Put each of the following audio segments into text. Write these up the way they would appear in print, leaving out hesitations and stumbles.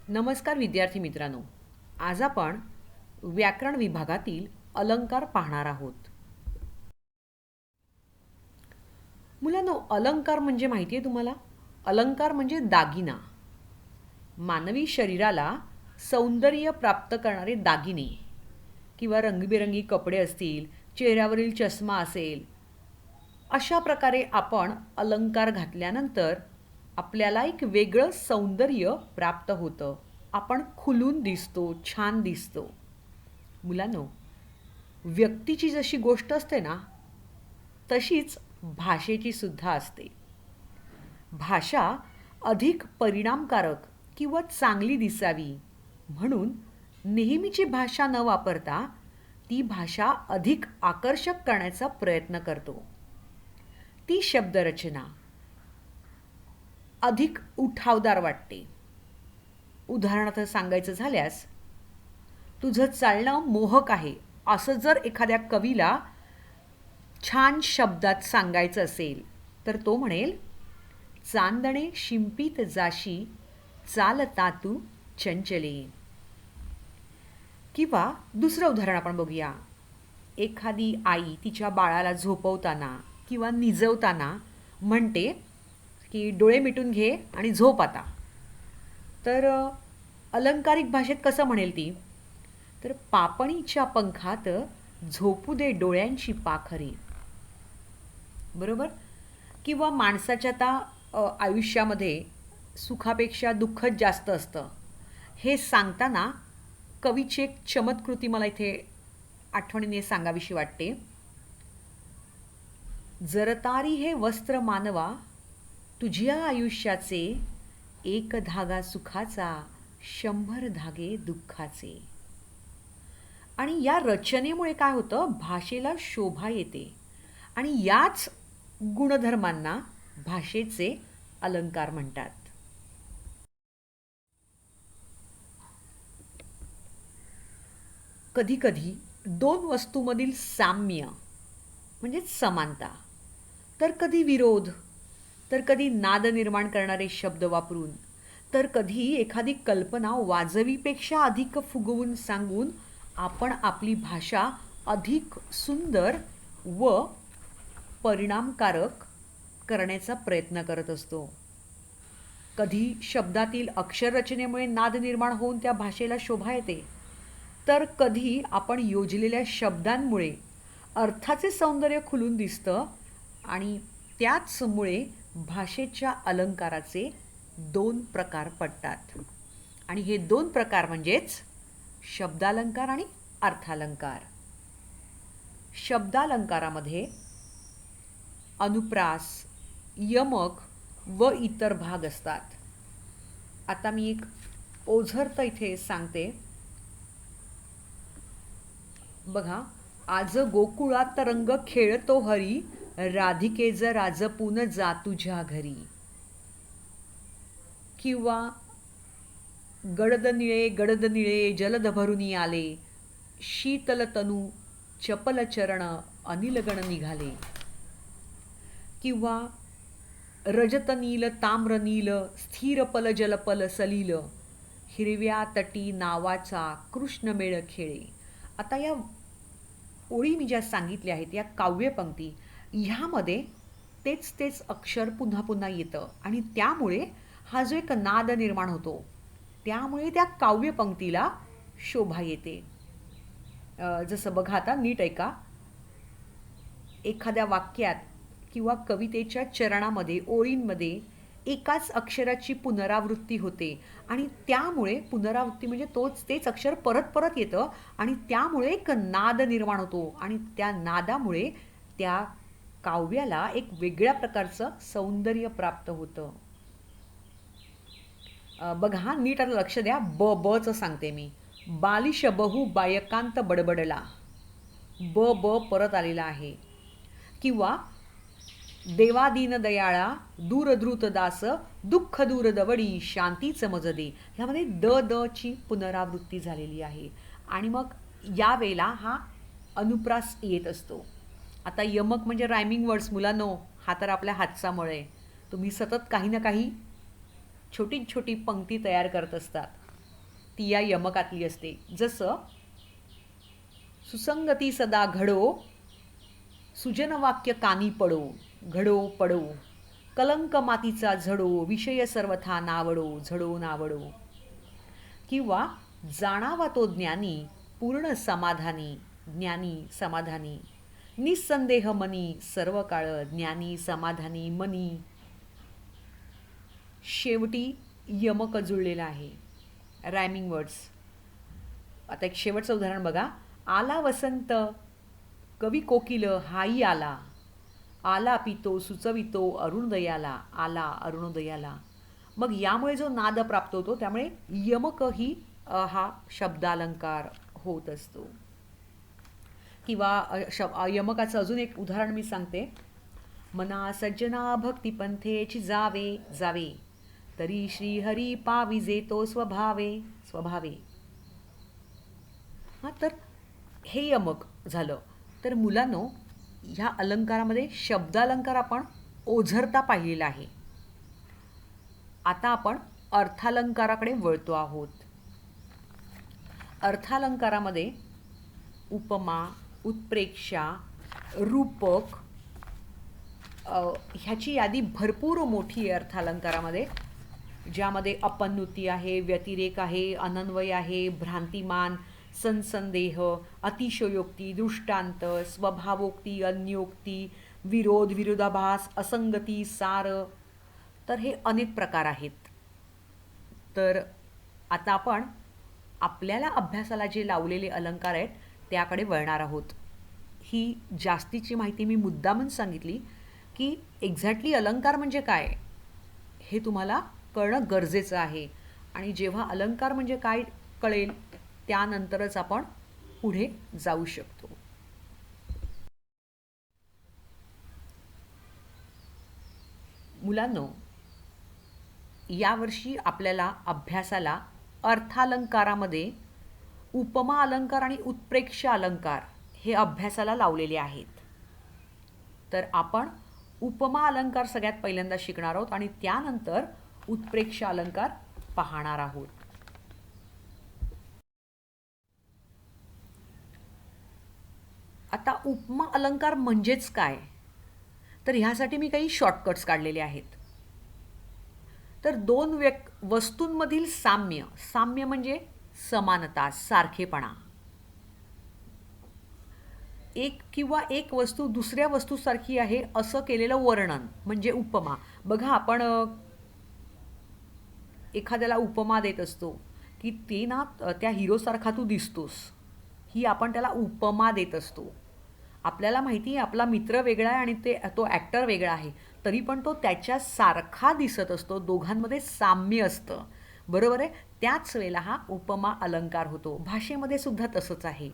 नमस्कार विद्यार्थी मित्रांनो. आज आपण व्याकरण विभागातील अलंकार पाहणार आहोत. मुलांनो, अलंकार म्हणजे माहिती आहे तुम्हाला? अलंकार म्हणजे दागिना. मानवी शरीराला सौंदर्य प्राप्त करणारे दागिने किंवा रंगीबेरंगी कपडे असतील, चेहऱ्यावरील चष्मा असेल, अशा प्रकारे आपण अलंकार घातल्यानंतर आपल्याला एक वेगळं सौंदर्य प्राप्त होतं. आपण खुलून दिसतो, छान दिसतो. मुलांनो, व्यक्तीची जशी गोष्ट असते ना, तशीच भाषेची सुद्धा असते. भाषा अधिक परिणामकारक किंवा चांगली दिसावी म्हणून नेहमीची भाषा न वापरता ती भाषा अधिक आकर्षक करण्याचा प्रयत्न करतो. ती शब्दरचना अधिक उठावदार वाटते. उदाहरणार्थ सांगायचं झाल्यास, तुझं चालणं मोहक आहे असं जर एखाद्या कवीला छान शब्दात सांगायचं असेल तर तो म्हणेल, चांदणे शिंपीत जाशी चालता तू चंचले. किंवा दुसरं उदाहरण आपण बघूया. एखादी आई तिच्या बाळाला झोपवताना किंवा निजवताना म्हणते की डोळे मिटून घे आणि झोप आता. तर अलंकारिक भाषेत कसं म्हणेल ती? तर पापणीच्या पंखात झोपू दे डोळ्यांची पाखरे. बरोबर? किंवा माणसाच्या आता आयुष्यामध्ये सुखापेक्षा दुःखच जास्त असतं हे सांगताना कवीची एक चमत्कृती मला इथे आठवणीने सांगावीशी वाटते. जरतारी हे वस्त्र मानवा तुझ्या आयुष्याचे, एक धागा सुखाचा 100 धागे दुःखाचे. आणि या रचनेमुळे काय होतं, भाषेला शोभा येते आणि याच गुणधर्मांना भाषेचे अलंकार म्हणतात. कधीकधी दोन वस्तूंमधील साम्य म्हणजेच समानता, तर कधी विरोध, तर कधी नाद निर्माण करणारे शब्द वापरून, तर कधी एखादी कल्पना वाजवीपेक्षा अधिक फुगवून सांगून आपण आपली भाषा अधिक सुंदर व परिणामकारक करण्याचा प्रयत्न करत असतो. कधी शब्दातील अक्षररचनेमुळे नाद निर्माण होऊन त्या भाषेला शोभा येते, तर कधी आपण योजलेल्या शब्दांमुळे अर्थाचे सौंदर्य खुलून दिसतं आणि त्याचमुळे भाषेच्या अलंकाराचे दोन प्रकार पडतात. आणि हे दोन प्रकार म्हणजेच शब्दालंकार आणि अर्थालंकार. शब्दालंकारामध्ये अनुप्रास, यमक व इतर भाग असतात. आता मी एक ओझरतं इथे सांगते. बघा, आज गोकुळात रंग खेळतो हरी, राधिके ज राजपून जा तुझ्या घरी. किंवा गडद निळे जलद भरुनी आले, शीतल तनू चपल चरण अनिलगण निघाले. किंवा रजत नील ताम्र नील स्थिर पल जलपल सलील, हिरव्या तटी नावाचा कृष्ण मेळ खेळे. आता या ओळी मी ज्या सांगितल्या आहेत या काव्यपंक्ती, ह्यामध्ये तेच अक्षर पुन्हा पुन्हा येतं आणि त्यामुळे हा जो एक नाद निर्माण होतो, त्यामुळे त्या काव्यपंक्तीला शोभा येते. जसं बघा, आता नीट ऐका. एखाद्या वाक्यात किंवा कवितेच्या चरणामध्ये, ओळींमध्ये एकाच अक्षराची पुनरावृत्ती होते आणि त्यामुळे पुनरावृत्ती म्हणजे तेच अक्षर परत परत येतं आणि त्यामुळे एक नाद निर्माण होतो आणि त्या नादामुळे त्या काव्याला एक वेगळ्या प्रकारचं सौंदर्य प्राप्त होतं. बघा, नीट आता लक्ष द्या. बचं सांगते मी. बालिश बहु बायकांत बडबडला. ब परत आलेला आहे. किंवा देवादीन दयाळा दूरधृत दास दुःख दूर दवडी शांतीच मज दे. ह्यामध्ये द ची पुनरावृत्ती झालेली आहे आणि मग यावेळेला हा अनुप्रास येत असतो. आता यमक म्हणजे रायमिंग वर्ड्स मुलांनो, हा तर आपल्या हातचा मळ आहे. तुम्ही सतत काही ना काही छोटी छोटी पंक्ती तयार करत असतात. ती या यमकातली असते. जसं सुसंगती सदा घडो, सुजनवाक्य कानी पडो, घडो पडो, कलंक मातीचा झडो, विषय सर्वथा नावडो, झडो नावडो. किंवा जाणावा तो ज्ञानी, पूर्ण समाधानी, ज्ञानी समाधानी, निसंदेह मनी, सर्व काळ ज्ञानी समाधानी मनी. शेवटी यमक जुळलेला आहे. Rhyming words. आता एक शेवटचं उदाहरण बघा. आला वसंत, कवी कोकिल हाई आला, आला पितो सुचवितो अरुणोदयाला, आला अरुणोदयाला. मग यामुळे जो नाद प्राप्त होतो त्यामुळे यमक ही हा शब्दालंकार होत असतो. किंवा यमकाचं अजून एक उदाहरण मी सांगते. मना सज्जना भक्तिपंथेची जावे जावे, तरी श्रीहरी पाविजे तो स्वभावे स्वभावे. हां, तर हे यमक झालं. तर मुलांनो, ह्या अलंकारामध्ये शब्दालंकार आपण ओझरता पाहिलेला आहे. आता आपण अर्थालंकाराकडे वळतो आहोत. अर्थालंकारामध्ये उपमा, उत्प्रेक्षा, रूपक ह्याची यादी भरपूर मोठी आहे अर्थालंकारामध्ये, ज्यामध्ये अपन्नुती आहे, व्यतिरेक आहे, अनन्वय आहे, भ्रांतिमान, संसंदेह, अतिशयोक्ती, दृष्टांत, स्वभावोक्ती, अन्योक्ती, विरोध, विरोधाभास, असंगती, सार. तर हे अनेक प्रकार आहेत. तर आता आपण आपल्याला अभ्यासाला जे लावलेले अलंकार आहेत त्याकडे वळणार आहोत. ही जास्तीची माहिती मी मुद्दामून सांगितली की एक्झॅक्टली अलंकार म्हणजे काय हे तुम्हाला कळणं गरजेचं आहे. आणि जेव्हा अलंकार म्हणजे काय कळेल त्यानंतरच आपण पुढे जाऊ शकतो. मुलांनो, यावर्षी आपल्याला अभ्यासाला अर्थालंकारामध्ये उपमा अलंकार आणि उत्प्रेक्षा अलंकार हे अभ्यासाला लावलेले आहेत. तर आपण उपमा अलंकार सगळ्यात पहिल्यांदा शिकणार आहोत आणि त्यानंतर उत्प्रेक्षा अलंकार पाहणार आहोत. आता उपमा अलंकार म्हणजेच काय, तर ह्यासाठी मी काही शॉर्टकट्स काढलेले आहेत. तर दोन वस्तूंमधील साम्य, साम्य म्हणजे समानता, सारखेपणा. एक किंवा एक वस्तू दुसऱ्या वस्तूसारखी आहे असं केलेलं वर्णन म्हणजे उपमा. बघा, आपण एखाद्याला उपमा देत असतो की ते ना त्या हिरोसारखा तू दिसतोस, ही आपण त्याला उपमा देत असतो. आपल्याला माहिती आहे आपला मित्र वेगळा आहे आणि तो ॲक्टर वेगळा आहे, तरी पण तो त्याच्यासारखा दिसत असतो, दोघांमध्ये साम्य असतं. बरोबर आहे. त्याच वेळेला हा उपमा अलंकार होतो. भाषेमध्ये सुद्धा तसंच आहे.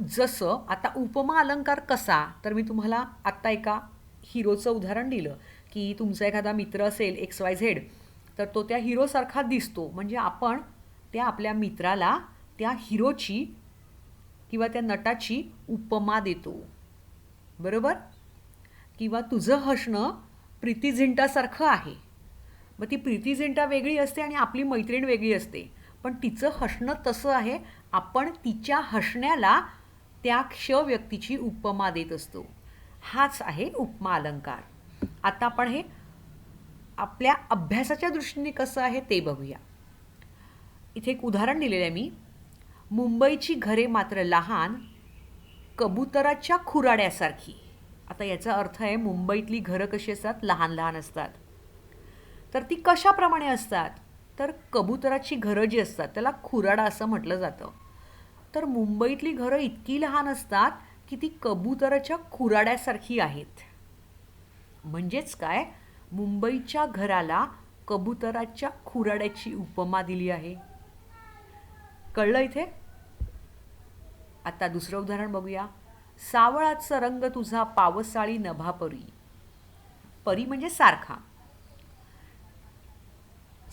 जसं आता उपमा अलंकार कसा, तर मी तुम्हाला आत्ता एका हिरोचं उदाहरण दिलं की तुमचा एखादा मित्र असेल XYZ, तर तो त्या हिरोसारखा दिसतो, म्हणजे आपण त्या आपल्या मित्राला त्या हिरोची किंवा त्या नटाची उपमा देतो. बरोबर. किंवा तुझं हसणं प्रीती झिंटासारखं आहे. मग ती प्रीती झिंटा वेगळी असते आणि आपली मैत्रीण वेगळी असते, पण तिचं हसणं तसं आहे, आपण तिच्या हसण्याला त्या व्यक्तीची उपमा देत असतो. हाच आहे उपमा अलंकार. आता आपण हे आपल्या अभ्यासाच्या दृष्टीने कसं आहे ते बघूया. इथे एक उदाहरण दिलेलं आहे मी. मुंबईची घरे मात्र लहान, कबुतराच्या खुराड्यासारखी. आता याचा अर्थ आहे मुंबईतली घरं कशी असतात, लहान लहान असतात. तर ती कशाप्रमाणे असतात, तर कबुतराची घरं जी असतात त्याला खुराडा असं म्हटलं जातं. तर मुंबईतली घरं इतकी लहान असतात की ती कबुतराच्या खुराड्यासारखी आहेत. म्हणजेच काय, मुंबईच्या घराला कबुतराच्या खुराड्याची उपमा दिली आहे. कळलं इथे. आता दुसरं उदाहरण बघूया. सावळाचा रंग तुझा पावसाळी नभापरी. परी म्हणजे सारखा.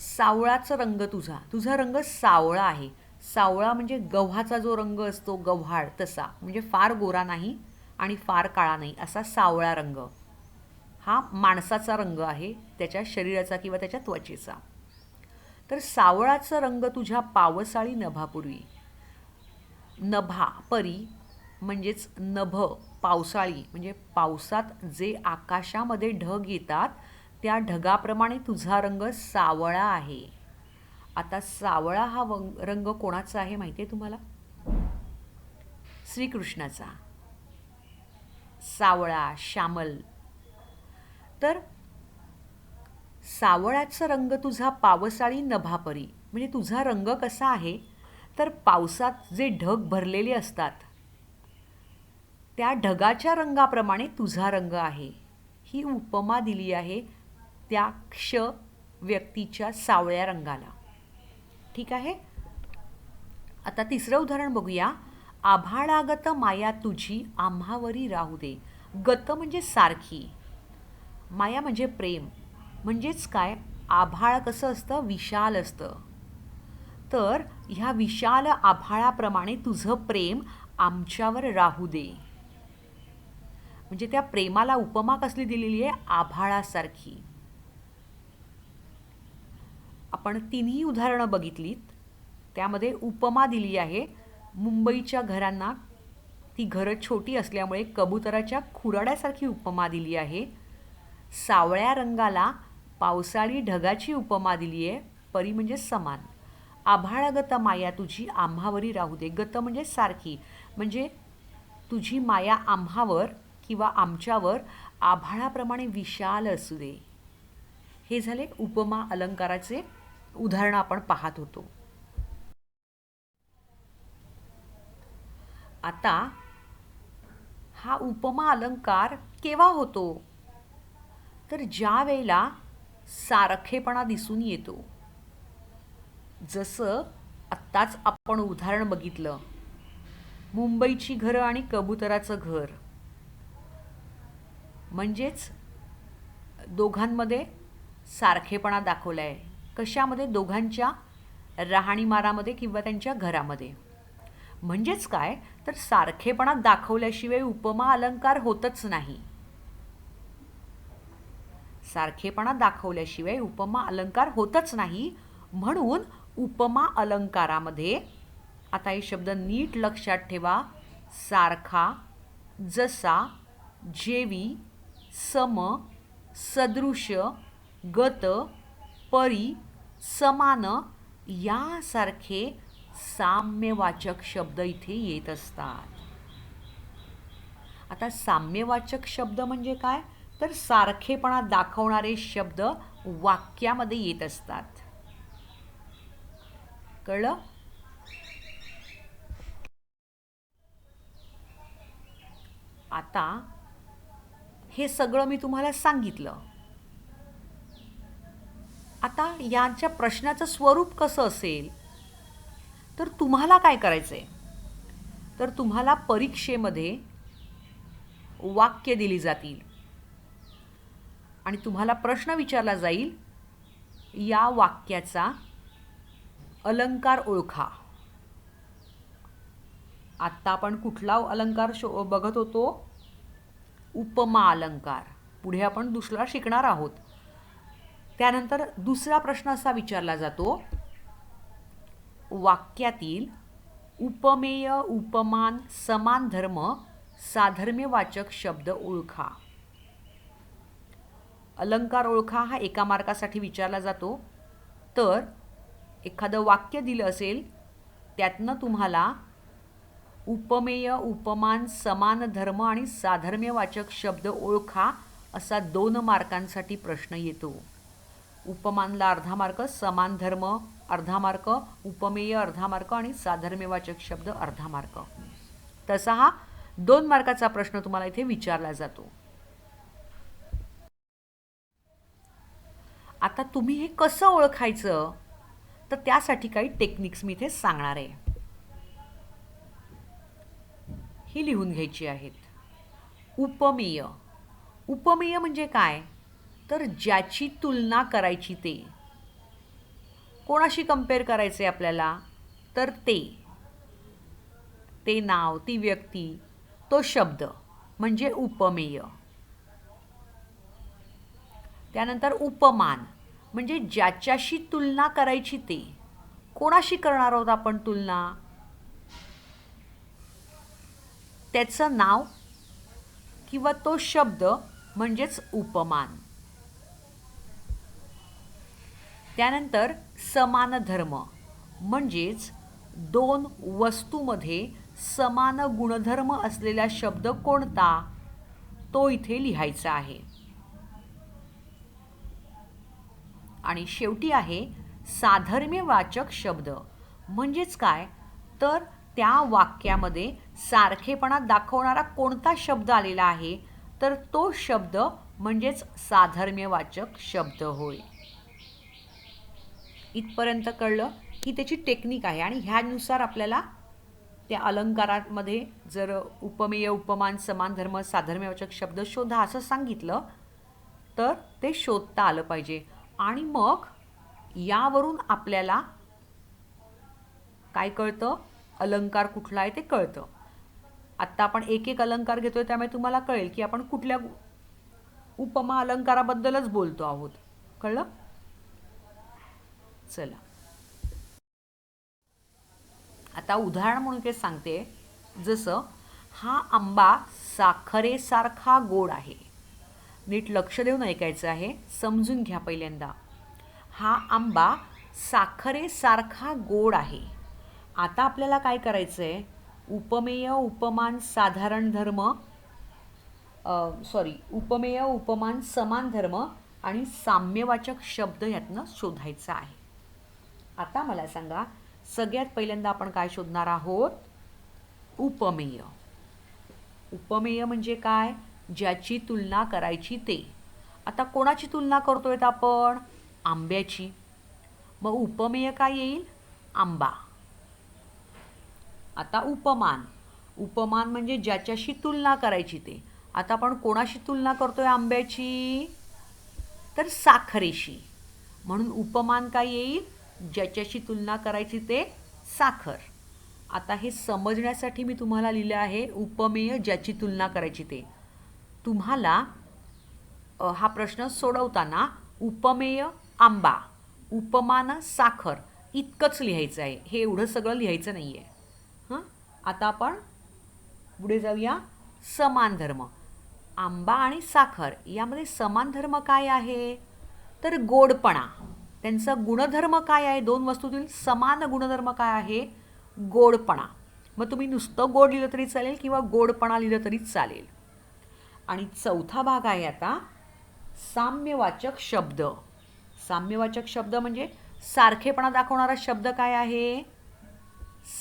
सावळाचा रंग तुझा, तुझा रंग सावळा आहे. सावळा म्हणजे गव्हाचा जो रंग असतो, गव्हाळ तसा, म्हणजे फार गोरा नाही आणि फार काळा नाही, असा सावळा रंग. हा माणसाचा रंग आहे, त्याच्या शरीराचा किंवा त्याच्या त्वचेचा. तर सावळाचा रंग तुझ्या पावसाळी नभापूर्वी. नभा परी म्हणजेच नभ, पावसाळी म्हणजे पावसात जे आकाशामध्ये ढग येतात त्या ढगाप्रमाणे तुझा रंग सावळा आहे. आता सावळा हा रंग कोणाचा आहे माहिती आहे तुम्हाला? श्रीकृष्णाचा. सावळा, श्यामल. तर सावळाचा रंग तुझा पावसाळी नभापरी म्हणजे तुझा रंग कसा आहे, तर पावसात जे ढग भरलेले असतात त्या ढगाच्या रंगाप्रमाणे तुझा रंग आहे. ही उपमा दिली आहे त्या व्यक्तीच्या सावळ्या रंगाला. ठीक आहे. आता तिसरं उदाहरण बघूया. आभाळागत माया तुझी आम्हावरी राहू दे. गत म्हणजे सारखी, माया म्हणजे प्रेम. म्हणजेच काय, आभाळ कसं असतं, विशाल असतं. तर ह्या विशाल आभाळाप्रमाणे तुझं प्रेम आमच्यावर राहू दे. म्हणजे त्या प्रेमाला उपमा कसली दिलेली आहे, आभाळासारखी. आपण तिन्ही उदाहरणं बघितलीत, त्यामध्ये उपमा दिली आहे मुंबईच्या घरांना. ती घरं छोटी असल्यामुळे कबुतराच्या खुराड्यासारखी उपमा दिली आहे. सावळ्या रंगाला पावसाळी ढगाची उपमा दिली आहे, परी म्हणजे समान. आभाळागत माया तुझी आम्हावरी राहू दे. गत म्हणजे सारखी, म्हणजे तुझी माया आम्हावर किंवा आमच्यावर आभाळाप्रमाणे विशाल असू दे. हे झाले उपमा अलंकाराचे उदाहरणं आपण पाहत होतो. आता हा उपमा अलंकार केव्हा होतो, तर ज्या वेळेला सारखेपणा दिसून येतो. जसं आत्ताच आपण उदाहरण बघितलं, मुंबईची घरं आणि कबुतराचं घर. म्हणजेच दोघांमध्ये सारखेपणा दाखवला आहे. कशामध्ये, दोघांच्या राहणीमानामध्ये किंवा त्यांच्या घरामध्ये. म्हणजेच काय, तर सारखेपणा दाखवल्याशिवाय उपमा अलंकार होतच नाही. सारखेपणा दाखवल्याशिवाय उपमा अलंकार होतच नाही. म्हणून उपमा अलंकारामध्ये, आता हे शब्द नीट लक्षात ठेवा, सारखा, जसा, जेवी, सम, सदृश, गत, परी, समान यासारखे साम्यवाचक शब्द इथे येत असतात. आता साम्यवाचक शब्द म्हणजे काय, तर सारखेपणा दाखवणारे शब्द वाक्यामध्ये येत असतात. कळलं? आता हे सगळं मी तुम्हाला सांगितलं. आता यांच्या प्रश्नाचं स्वरूप कसं असेल, तर तुम्हाला काय करायचं आहे, तर तुम्हाला परीक्षेमध्ये वाक्य दिली जातील आणि तुम्हाला प्रश्न विचारला जाईल, या वाक्याचा अलंकार ओळखा. आत्ता आपण कुठला अलंकार बघत होतो, उपमा अलंकार. पुढे आपण दुसरा शिकणार आहोत. त्यानंतर दुसरा प्रश्न असा विचारला जातो, वाक्यातील उपमेय, उपमान, समान धर्म, साधर्म्यवाचक शब्द ओळखा. अलंकार ओळखा हा एका मार्कासाठी विचारला जातो. तर एखादं वाक्य दिलं असेल, त्यातनं तुम्हाला उपमेय, उपमान, समान धर्म आणि साधर्म्यवाचक शब्द ओळखा असा 2 मार्कांसाठी प्रश्न येतो. उपमानला अर्धा मार्क, समान धर्म अर्धा मार्क, उपमेय अर्धा मार्क आणि साधर्म्यवाचक शब्द अर्धा मार्क. तसा हा 2 मार्काचा प्रश्न तुम्हाला इथे विचारला जातो. आता तुम्ही हे कसं ओळखायचं, तर त्यासाठी काही टेक्निक्स मी इथे सांगणार आहे. ही लिहून घ्यायची आहेत. उपमेय. उपमेय म्हणजे काय, तर ज्याची तुलना करायची, ते कोणाशी कंपेअर करायचे आपल्याला, तर ते नाव, ती व्यक्ती, तो शब्द म्हणजे उपमेय. त्यानंतर उपमान म्हणजे ज्याच्याशी तुलना करायची ते. कोणाशी करणार आहोत आपण तुलना? त्याचं नाव किंवा तो शब्द म्हणजेच उपमान. त्यानंतर समान धर्म म्हणजेच दोन वस्तूमध्ये समान गुणधर्म असलेला शब्द कोणता, तो इथे लिहायचा आहे. आणि शेवटी आहे साधर्म्यवाचक शब्द. म्हणजेच काय, तर त्या वाक्यामध्ये सारखेपणा दाखवणारा कोणता शब्द आलेला आहे, तर तो शब्द म्हणजेच साधर्म्यवाचक शब्द होय. इथपर्यंत कळलं? ही त्याची टेक्निक आहे आणि ह्यानुसार आपल्याला त्या अलंकारामध्ये जर उपमेय, उपमान, समान धर्म, साधर्म्यवाचक शब्द शोधा असं सांगितलं तर ते शोधता आलं पाहिजे. आणि मग यावरून आपल्याला काय कळतं, अलंकार कुठला आहे ते कळतं. आत्ता आपण एक एक अलंकार घेतोय, त्यामुळे तुम्हाला कळेल की आपण कुठल्या उपमा अलंकाराबद्दलच बोलतो आहोत. कळलं? चला आता उदाहरण म्हणून काय सांगते, जसं हा आंबा साखरेसारखा गोड आहे. नीट लक्ष देऊन ऐकायचं आहे, समजून घ्या पहिल्यांदा. हा आंबा साखरेसारखा गोड आहे. आता आपल्याला काय करायचं आहे, उपमेय, उपमान, साधारण धर्म उपमेय, उपमान, समान धर्म आणि साम्यवाचक शब्द यातनं शोधायचा आहे. आता मला सांगा, सगळ्यात पहिल्यांदा आपण काय शोधणार आहोत? उपमेय. उपमेय म्हणजे काय? ज्याची तुलना करायची ते. आता कोणाची तुलना करतोय आपण? आंब्याची. मग उपमेय काय येईल? आंबा. आता उपमान. उपमान म्हणजे ज्याच्याशी तुलना करायची ते. आता आपण कोणाशी तुलना करतोय आंब्याची? तर साखरेशी. म्हणून उपमान काय येईल? ज्याच्याशी तुलना करायची ते साखर. आता हे समजण्यासाठी मी तुम्हाला लिहिलं आहे उपमेय ज्याची तुलना करायची ते. तुम्हाला हा प्रश्न सोडवताना उपमेय आंबा, उपमान साखर इतकंच लिहायचं आहे. हे एवढं सगळं लिहायचं नाही आहे. आता आपण पुढे जाऊया. समान धर्म. आंबा आणि साखर यामध्ये समान धर्म काय आहे? तर गोडपणा. त्यांचा गुणधर्म काय आहे? दोन वस्तूतील समान गुणधर्म काय आहे? गोडपणा. मग तुम्ही नुसतं गोड लिहिलं तरी चालेल किंवा गोडपणा लिहिलं तरी चालेल. आणि चौथा भाग आहे आता साम्यवाचक शब्द. साम्यवाचक शब्द म्हणजे सारखेपणा दाखवणारा शब्द काय आहे?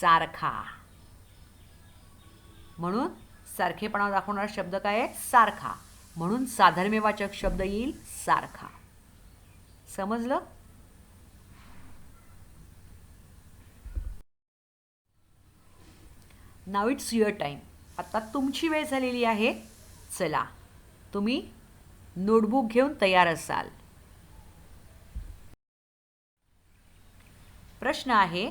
सारखा. म्हणून सारखेपणा दाखवणारा शब्द काय आहे? सारखा. म्हणून साधर्म्यवाचक शब्द येईल सारखा. समजलं? नाव इट्स युअर टाईम. आता तुमची वेळ झालेली आहे. चला, तुम्ही नोटबुक घेऊन तयार असाल. प्रश्न आहे,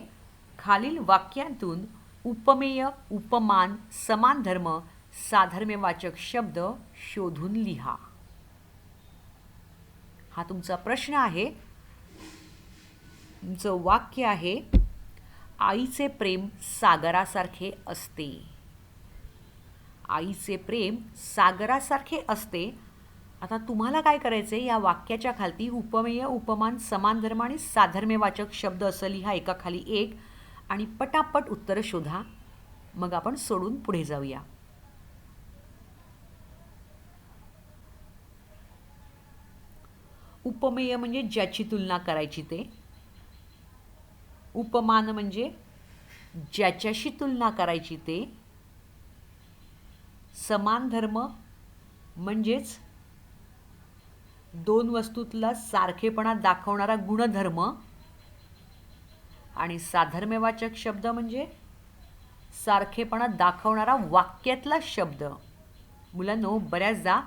खालील वाक्यांतून उपमेय, उपमान, समान धर्म, साधर्म्यवाचक शब्द शोधून लिहा. हा तुमचा प्रश्न आहे. तुमचं वाक्य आहे, आईचे प्रेम सागरासारखे असते. आईचे प्रेम सागरासारखे असते. आता तुम्हाला काय करायचे, या वाक्याच्या खालती उपमेय, उपमान, समान धर्म आणि साधर्म्यवाचक शब्द असं लिहा एका खाली एक आणि पटापट उत्तरं शोधा. मग आपण सोडून पुढे जाऊया. उपमेय म्हणजे ज्याची तुलना करायची ते. उपमान म्हणजे ज्याच्याशी तुलना करायची ते. समान धर्म म्हणजेच दोन वस्तूतला सारखेपणा दाखवणारा गुणधर्म. आणि साधर्म्यवाचक शब्द म्हणजे सारखेपणा दाखवणारा वाक्यातला शब्द. मुलांनो, बऱ्याचदा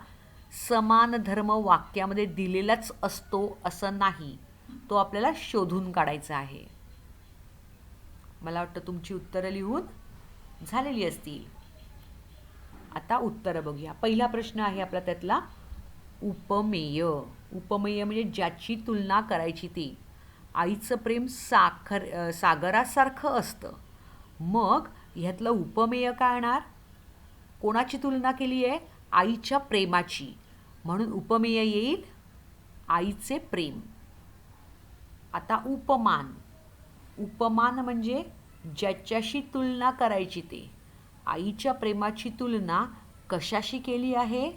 समान धर्म वाक्यामध्ये दिलेलाच असतो असं नाही, तो आपल्याला शोधून काढायचा आहे. मला वाटतं तुमची उत्तरं लिहून झालेली असतील. आता उत्तरं बघूया. पहिला प्रश्न आहे आपला त्यातला उपमेय. उपमेय म्हणजे ज्याची तुलना करायची ती. आईचं प्रेम सागरासारखं असतं. मग ह्यातलं उपमेय काय येणार? कोणाची तुलना केली आहे? आईच्या प्रेमाची. म्हणून उपमेय येईल आईचे प्रेम. आता उपमान. उपमान म्हणजे ज्याच्याशी तुलना करायची ते. आईच्या प्रेमाची तुलना कशाशी केली आहे?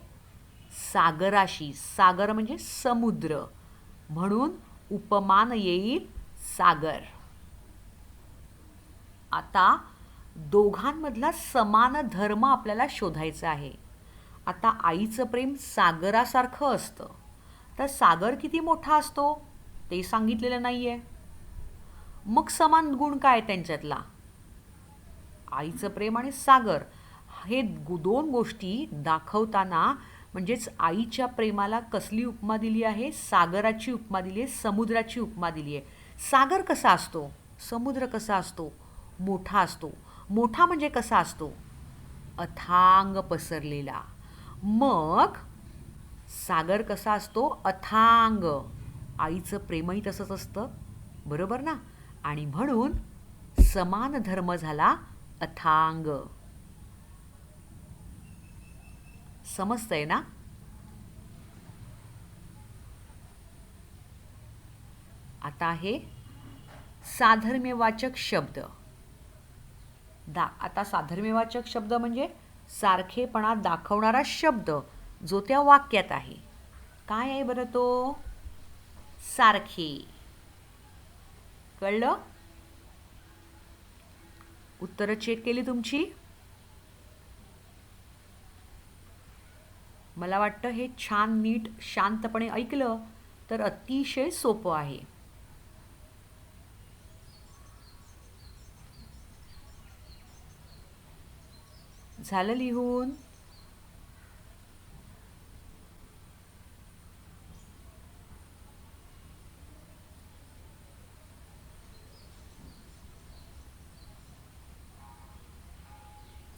सागराशी. सागर म्हणजे समुद्र. म्हणून उपमान येईल सागर. आता दोघांमधला समान धर्म आपल्याला शोधायचा आहे. आता आईचं प्रेम सागरासारखं असतं, तर सागर किती मोठा असतो ते सांगितलेलं नाही आहे. मग समान गुण काय त्यांच्यातला? आईचं प्रेम आणि सागर हे दोन गोष्टी दाखवताना, म्हणजेच आईच्या प्रेमाला कसली उपमा दिली आहे? सागराची उपमा दिली आहे, समुद्राची उपमा दिली आहे. सागर कसा असतो? समुद्र कसा असतो? मोठा असतो. मोठा म्हणजे कसा असतो? अथांग पसरलेला. मग सागर कसा असतो? अथांग. आईचं प्रेमही तसंच असतं, बरोबर ना? आणि म्हणून समान धर्म झाला अथांग. समजतंय ना? आता आहे साधर्म्यवाचक शब्द. आता साधर्म्यवाचक शब्द म्हणजे सारखेपणा दाखवणारा शब्द जो त्या वाक्यात आहे. काय आहे बरं तो? सारखे. कळलं? उत्तरं चेक केली तुमची? मला वाटतं हे छान नीट शांतपणे ऐकलं तर अतिशय सोपं आहे. झालं लिहून?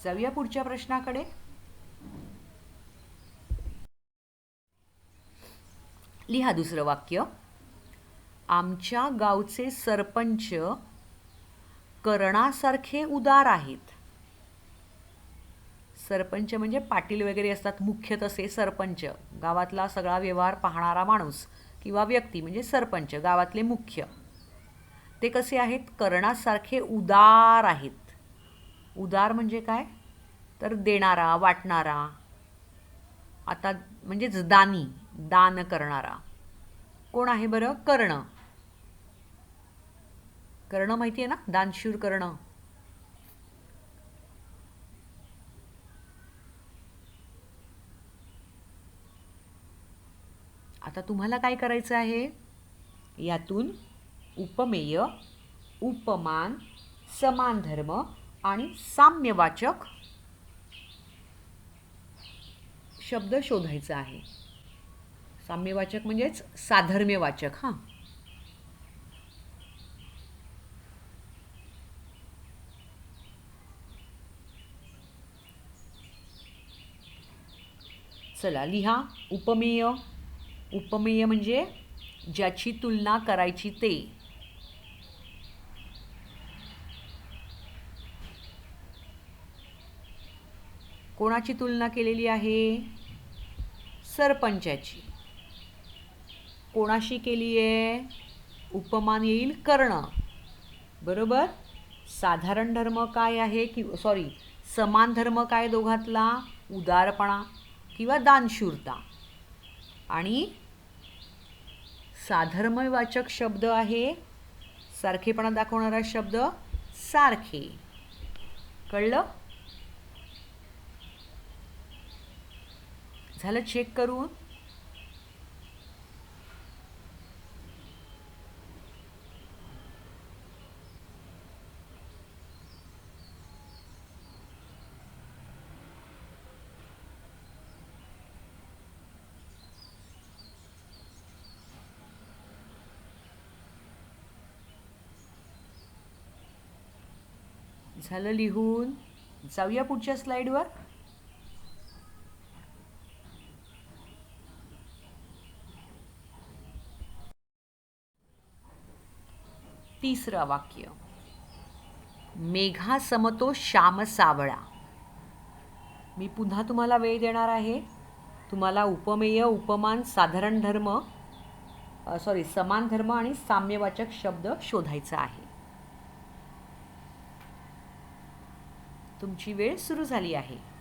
जाऊया पुढच्या प्रश्नाकडे. लिहा दुसरं वाक्य. आमच्या गावचे सरपंच कर्णासारखे उदार आहेत. सरपंच म्हणजे पाटील वगैरे असतात, मुख्य तसे सरपंच. गावातला सगळा व्यवहार पाहणारा माणूस किंवा व्यक्ती म्हणजे सरपंच, गावातले मुख्य. ते कसे आहेत? कर्णासारखे उदार आहेत. उदार म्हणजे काय? तर देणारा, वाटणारा. आता म्हणजेच दानी, दान करणारा. कोण आहे बरं? कर्ण. कर्ण माहिती आहे ना? दानशूर कर्ण. आता तुम्हाला काय करायचं आहे? यातून उपमेय, उपमान, समान धर्म आणि साम्यवाचक शब्द शोधायचा आहे. साम्यवाचक म्हणजेच साधर्म्यवाचक. हां, चला लिहा. उपमेय. उपमेय म्हणजे ज्याची तुलना करायची ते. कोणाची तुलना केलेली आहे? सरपंचाची. कोणाशी केली आहे? उपमान येईल कर्ण. बरोबर. साधारण धर्म काय आहे? समान धर्म काय दोघातला? उदारपणा किंवा दानशूरता. आणि साधर्म्यवाचक शब्द आहे, सारखेपणा दाखवणारा शब्द सारखे. कळलं? झालं चेक करून? झालं लिहून? जाऊया पुढच्या स्लाईडवर. तिसरं वाक्य, मेघा समतो श्याम सावळा. मी पुन्हा तुम्हाला वेळ देणार आहे. तुम्हाला उपमेय, उपमान, साधारण धर्म समान धर्म आणि साम्यवाचक शब्द शोधायचा आहे. तुमची वेळ सुरू झाली आहे.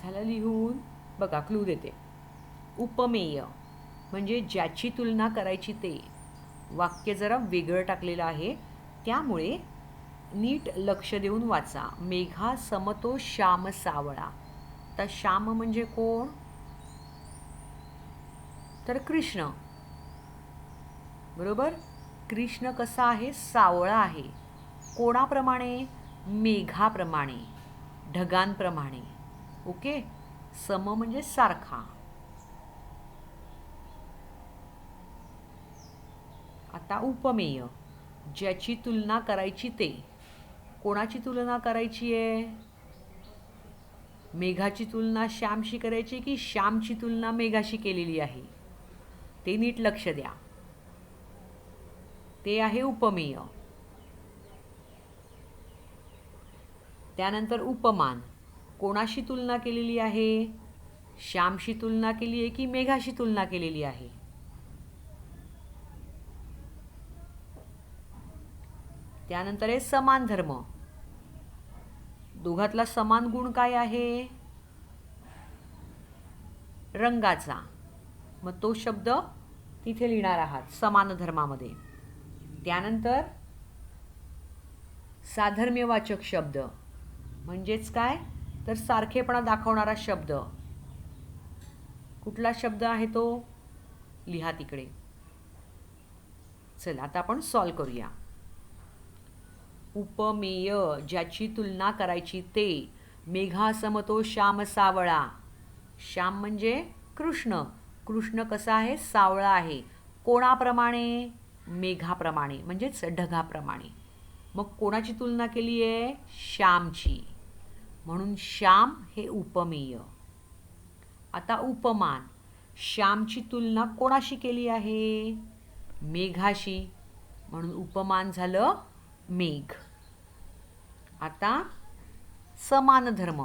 झालं लिहून? बघा, क्लू देते. उपमेय म्हणजे ज्याची तुलना करायची ते. वाक्य जरा वेगळं टाकलेलं आहे, त्यामुळे नीट लक्ष देऊन वाचा. मेघा समतो श्याम सावळा. तर श्याम म्हणजे कोण? तर कृष्ण. बरोबर. कृष्ण कसा आहे? सावळा आहे. कोणाप्रमाणे? मेघाप्रमाणे, ढगांप्रमाणे. ओके. सम म्हणजे सारखा. आता उपमेय, ज्याची तुलना करायची ते. कोणाची तुलना करायची आहे? मेघाची तुलना श्यामशी करायची की श्यामची तुलना मेघाशी केलेली आहे? ते नीट लक्ष द्या. ते आहे उपमेय. त्यानंतर उपमान, कोणाशी तुलना केलेली आहे? श्यामशी तुलना केली आहे की मेघाशी तुलना केलेली आहे? त्यानंतर आहे समान धर्म. दोघातला समान गुण काय आहे? रंगाचा. मग तो शब्द तिथे लिहिणार आहात समान धर्मामध्ये. त्यानंतर साधर्म्यवाचक शब्द म्हणजेच काय? तर सारखेपणा दाखवणारा शब्द. कुठला शब्द आहे तो? लिहा तिकडे. चला आता आपण सॉल्व करूया. उपमेय, ज्याची तुलना करायची ते. मेघा समतो श्याम सावळा. श्याम म्हणजे कृष्ण. कृष्ण कसा आहे? सावळा आहे. कोणाप्रमाणे? मेघाप्रमाणे म्हणजेच ढगाप्रमाणे. मग कोणाची तुलना केली आहे? श्यामची. म्हणून श्याम हे उपमेय. आता उपमान, श्यामची तुलना कोणाशी केली आहे? मेघाशी. म्हणून उपमान झालं मेघ. आता समान धर्म,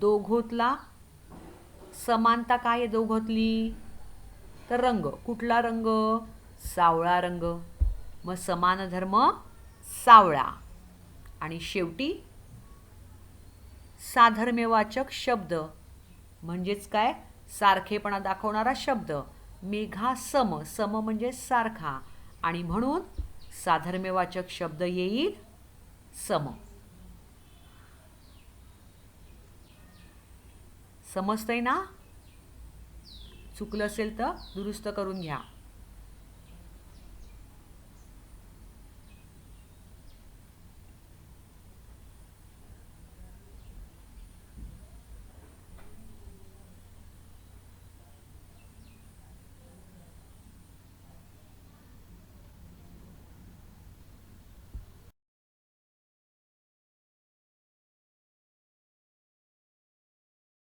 दोघोतला समानता काय आहे दोघोतली? तर रंग. कुठला रंग? सावळा रंग. मग समान धर्म सावळा. आणि शेवटी साधर्म्यवाचक शब्द म्हणजेच काय? सारखेपणा दाखवणारा शब्द. मेघा सम. सम म्हणजे सारखा, आणि म्हणून साधर्म्यवाचक शब्द येईल सम. समजतंय ना? चुकलं असेल तर दुरुस्त करून घ्या.